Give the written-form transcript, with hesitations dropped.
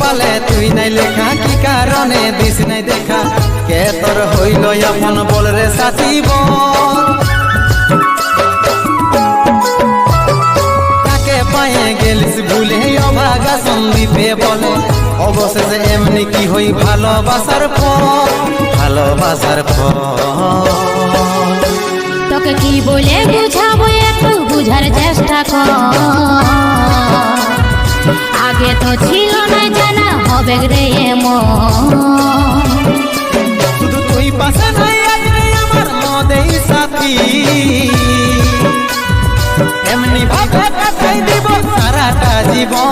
কপালে তুই নাই লেখা কি কারণে দিস নাই দেখা কে তোর হইল আপন বল রে সাথী বল কাকে পায়ে গেলিস ভুলে অভাগা সন্দীপে বলে অবশেষে এমনি কি হই ভালোবাসার ফল ভালোবাসার ফল তোকে কি বলে বুঝাবো একটু বুঝার চেষ্টা কর আগে তো ছিল না জানা হবে রে এমন শুধু তুই পাশে নাই আজ রে আমার মদেই সাথী এমনি ভাবে কাটাই দিব সারাটা জীবন